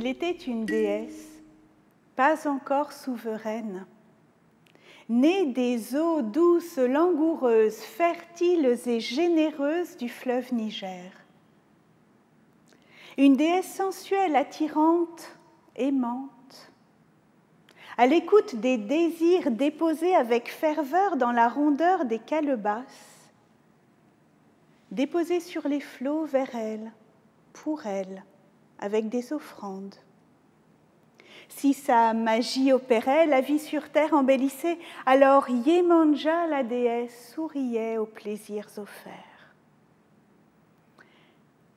était une déesse, pas encore souveraine, née des eaux douces, langoureuses, fertiles et généreuses du fleuve Niger. Une déesse sensuelle, attirante, aimante, à l'écoute des désirs déposés avec ferveur dans la rondeur des calebasses, déposés sur les flots vers elle, pour elle, avec des offrandes. Si sa magie opérait, la vie sur terre embellissait, alors Yemanja, la déesse, souriait aux plaisirs offerts.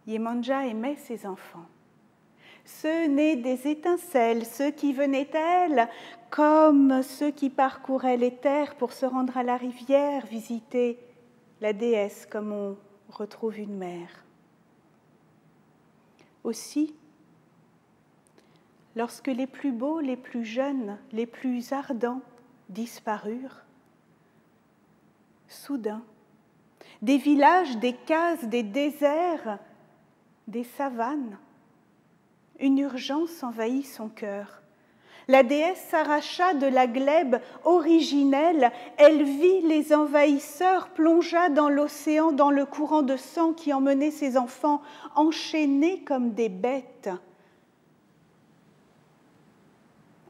Yemanja aimait ses enfants, ceux nés des étincelles, ceux qui venaient à elle, comme ceux qui parcouraient les terres pour se rendre à la rivière, visiter la déesse comme on retrouve une mère. Aussi, lorsque les plus beaux, les plus jeunes, les plus ardents disparurent, soudain, des villages, des cases, des déserts, des savanes, une urgence envahit son cœur. La déesse s'arracha de la glèbe originelle, elle vit les envahisseurs, plongea dans l'océan, dans le courant de sang qui emmenait ses enfants, enchaînés comme des bêtes,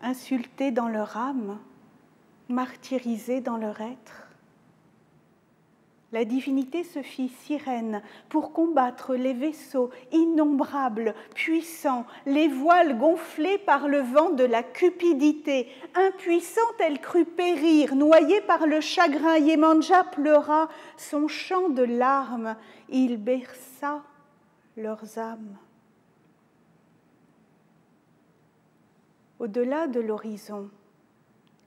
insultés dans leur âme, martyrisés dans leur être. La divinité se fit sirène pour combattre les vaisseaux innombrables, puissants, les voiles gonflés par le vent de la cupidité. Impuissante, elle crut périr, noyée par le chagrin. Yemanja pleura son chant de larmes. Il berça leurs âmes. Au-delà de l'horizon,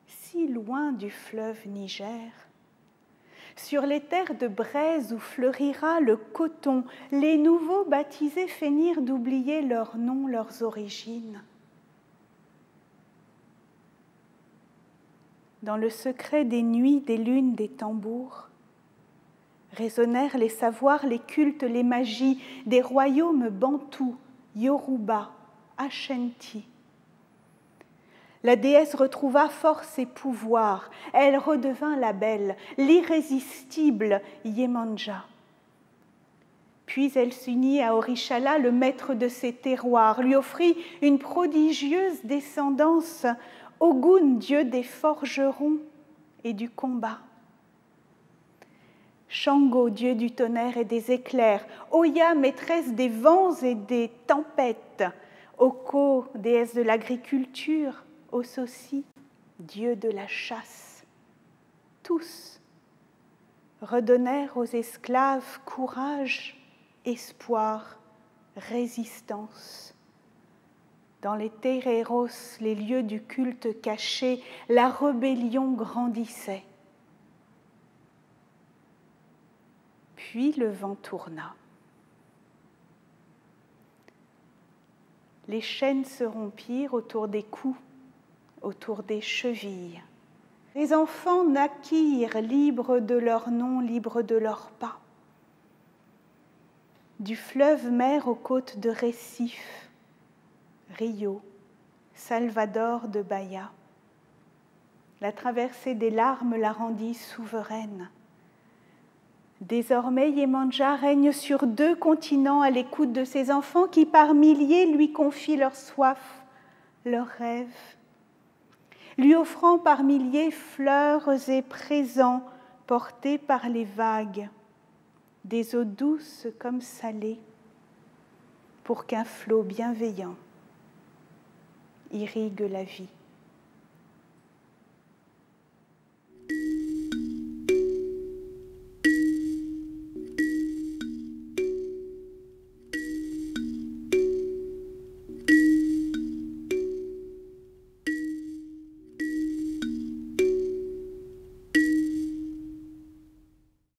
si loin du fleuve Niger, sur les terres de braise où fleurira le coton, les nouveaux baptisés feignirent d'oublier leurs noms, leurs origines. Dans le secret des nuits, des lunes, des tambours, résonnèrent les savoirs, les cultes, les magies des royaumes bantous, Yoruba, Ashanti. La déesse retrouva force et pouvoir. Elle redevint la belle, l'irrésistible Yemanja. Puis elle s'unit à Orishala, le maître de ses terroirs, lui offrit une prodigieuse descendance, Ogun, dieu des forgerons et du combat. Shango, dieu du tonnerre et des éclairs, Oya, maîtresse des vents et des tempêtes, Oko, déesse de l'agriculture, Ososi, dieu de la chasse. Tous redonnèrent aux esclaves courage, espoir, résistance. Dans les tereros, les lieux du culte caché, la rébellion grandissait. Puis le vent tourna. Les chaînes se rompirent autour des cous, autour des chevilles. Les enfants naquirent libres de leur nom, libres de leurs pas. Du fleuve mer aux côtes de Récif, Rio, Salvador de Bahia. La traversée des larmes la rendit souveraine. Désormais, Yemanja règne sur 2 continents à l'écoute de ses enfants qui par milliers lui confient leur soif, leurs rêves, lui offrant par milliers fleurs et présents portés par les vagues, des eaux douces comme salées, pour qu'un flot bienveillant irrigue la vie.